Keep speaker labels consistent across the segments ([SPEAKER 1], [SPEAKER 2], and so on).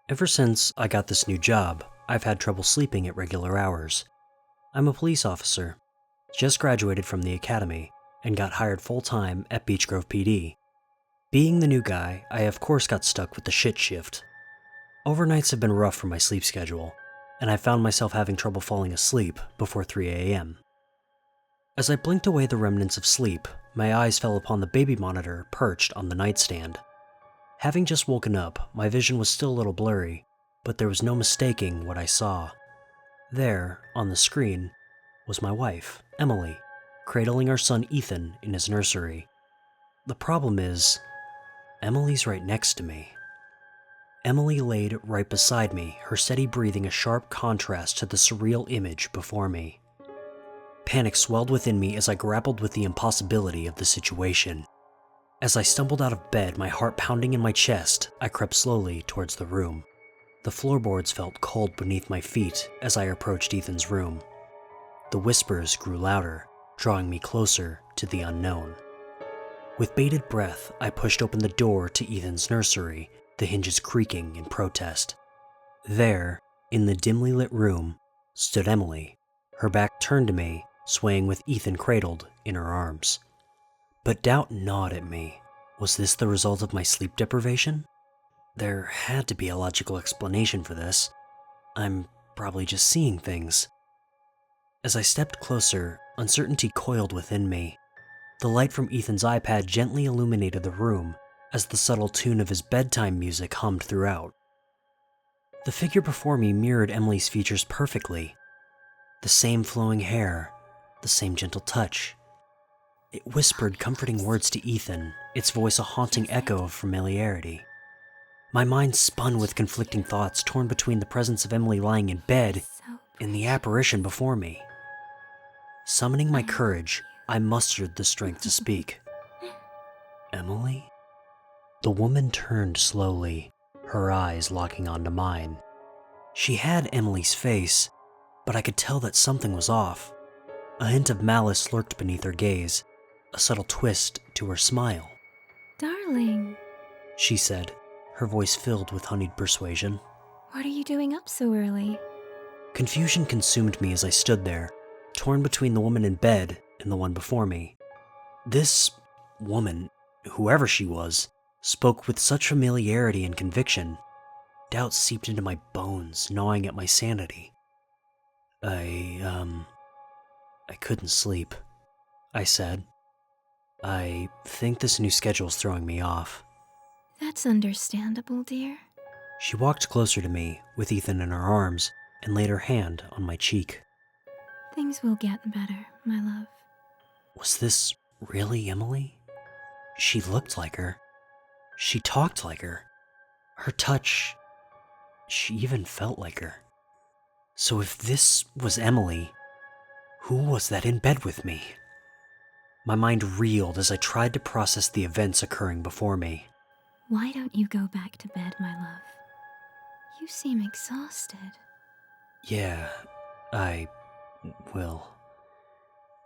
[SPEAKER 1] Ever since I got this new job, I've had trouble sleeping at regular hours. I'm a police officer, just graduated from the academy, and got hired full-time at Beech Grove PD. Being the new guy, I of course got stuck with the shit shift. Overnights have been rough for my sleep schedule, and I found myself having trouble falling asleep before 3 a.m. As I blinked away the remnants of sleep, my eyes fell upon the baby monitor perched on the nightstand. Having just woken up, my vision was still a little blurry, but there was no mistaking what I saw. There, on the screen, was my wife, Emily, cradling our son Ethan in his nursery. The problem is, Emily's right next to me. Emily laid right beside me, her steady breathing a sharp contrast to the surreal image before me. Panic swelled within me as I grappled with the impossibility of the situation. As I stumbled out of bed, my heart pounding in my chest, I crept slowly towards the room. The floorboards felt cold beneath my feet as I approached Ethan's room. The whispers grew louder, drawing me closer to the unknown. With bated breath, I pushed open the door to Ethan's nursery, the hinges creaking in protest. There, in the dimly lit room, stood Emily, her back turned to me, swaying with Ethan cradled in her arms. But doubt gnawed at me. Was this the result of my sleep deprivation? There had to be a logical explanation for this. I'm probably just seeing things. As I stepped closer, uncertainty coiled within me. The light from Ethan's iPad gently illuminated the room as the subtle tune of his bedtime music hummed throughout. The figure before me mirrored Emily's features perfectly. The same flowing hair, the same gentle touch. It whispered comforting words to Ethan, its voice a haunting echo of familiarity. My mind spun with conflicting thoughts, torn between the presence of Emily lying in bed and the apparition before me. Summoning my courage, I mustered the strength to speak. Emily? The woman turned slowly, her eyes locking onto mine. She had Emily's face, but I could tell that something was off. A hint of malice lurked beneath her gaze, a subtle twist to her smile.
[SPEAKER 2] Darling,
[SPEAKER 1] She said, her voice filled with honeyed persuasion.
[SPEAKER 2] what are you doing up so early?
[SPEAKER 1] Confusion consumed me as I stood there, torn between the woman in bed and the one before me. This woman, whoever she was, spoke with such familiarity and conviction. Doubt seeped into my bones, gnawing at my sanity. I couldn't sleep, I said. I think this new schedule's throwing me off.
[SPEAKER 2] That's understandable, dear.
[SPEAKER 1] She walked closer to me, with Ethan in her arms, and laid her hand on my cheek.
[SPEAKER 2] Things will get better, my love.
[SPEAKER 1] Was this really Emily? She looked like her. She talked like her. Her touch... She even felt like her. So if this was Emily, who was that in bed with me? My mind reeled as I tried to process the events occurring before me.
[SPEAKER 2] Why don't you go back to bed, my love? You seem exhausted.
[SPEAKER 1] Yeah, I will.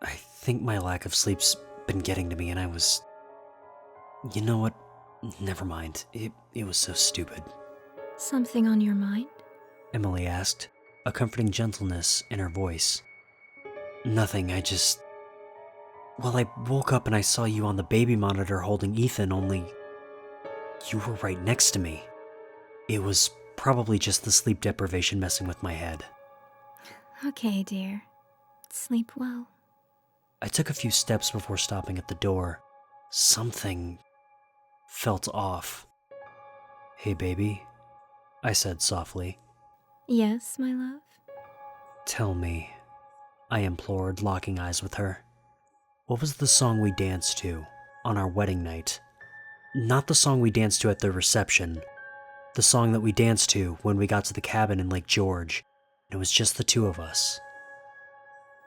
[SPEAKER 1] I think my lack of sleep's been getting to me and I was... You know what? Never mind. It was so stupid.
[SPEAKER 2] Something on your mind?
[SPEAKER 1] Emily asked, a comforting gentleness in her voice. Nothing, I just... Well, I woke up and I saw you on the baby monitor holding Ethan, only... You were right next to me. It was probably just the sleep deprivation messing with my head.
[SPEAKER 2] Okay, dear. Sleep well.
[SPEAKER 1] I took a few steps before stopping at the door. Something felt off. Hey, baby, I said softly.
[SPEAKER 2] Yes, my love?
[SPEAKER 1] Tell me, I implored, locking eyes with her. What was the song we danced to on our wedding night? Not the song we danced to at the reception. The song that we danced to when we got to the cabin in Lake George. It was just the two of us.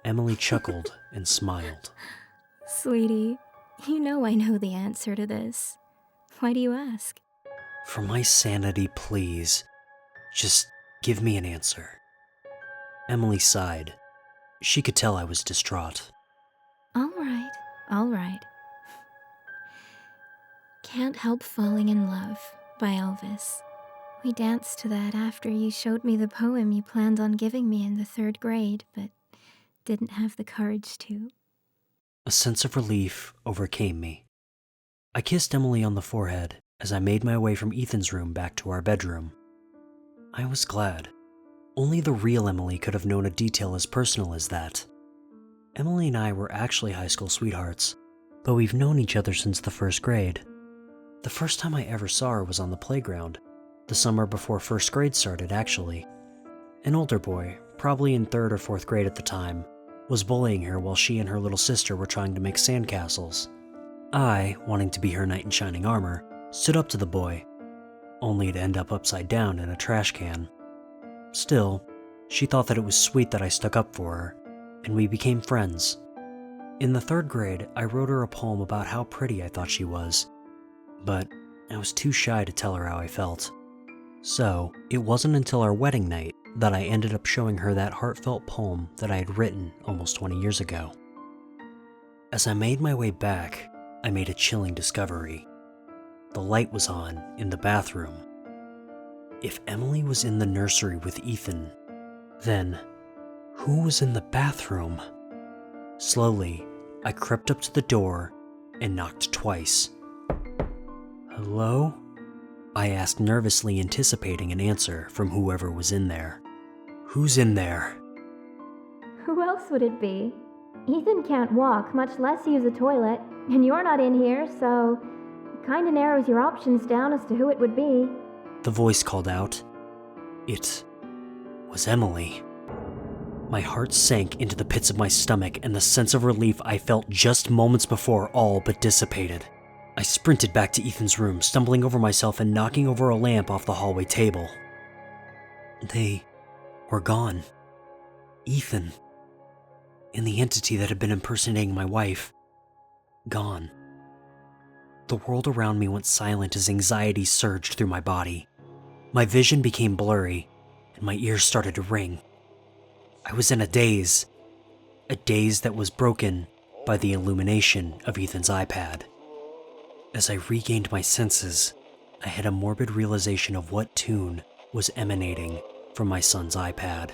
[SPEAKER 1] Emily chuckled and smiled.
[SPEAKER 2] Sweetie, you know I know the answer to this. Why do you ask?
[SPEAKER 1] For my sanity, please. Just give me an answer. Emily sighed. She could tell I was distraught.
[SPEAKER 2] All right. Can't Help Falling in Love by Elvis. We danced to that after you showed me the poem you planned on giving me in the 3rd grade, but didn't have the courage to.
[SPEAKER 1] A sense of relief overcame me. I kissed Emily on the forehead as I made my way from Ethan's room back to our bedroom. I was glad. Only the real Emily could have known a detail as personal as that. Emily and I were actually high school sweethearts, but we've known each other since the 1st grade. The first time I ever saw her was on the playground, the summer before 1st grade started, actually. An older boy, probably in 3rd or 4th grade at the time, was bullying her while she and her little sister were trying to make sandcastles. I, wanting to be her knight in shining armor, stood up to the boy, only to end up upside down in a trash can. Still, she thought that it was sweet that I stuck up for her, and we became friends. In the 3rd grade, I wrote her a poem about how pretty I thought she was, but I was too shy to tell her how I felt. So, it wasn't until our wedding night that I ended up showing her that heartfelt poem that I had written almost 20 years ago. As I made my way back, I made a chilling discovery. The light was on in the bathroom. If Emily was in the nursery with Ethan, then who was in the bathroom? Slowly, I crept up to the door and knocked twice. "Hello?" I asked, nervously anticipating an answer from whoever was in there. "Who's in there?"
[SPEAKER 2] Who else would it be? Ethan can't walk, much less use a toilet, and you're not in here, so it kinda narrows your options down as to who it would be.
[SPEAKER 1] The voice called out. It was Emily. My heart sank into the pits of my stomach, and the sense of relief I felt just moments before all but dissipated. I sprinted back to Ethan's room, stumbling over myself and knocking over a lamp off the hallway table. They were gone. Ethan, and the entity that had been impersonating my wife, gone. The world around me went silent as anxiety surged through my body. My vision became blurry, and my ears started to ring. I was in a daze that was broken by the illumination of Ethan's iPad. As I regained my senses, I had a morbid realization of what tune was emanating from my son's iPad.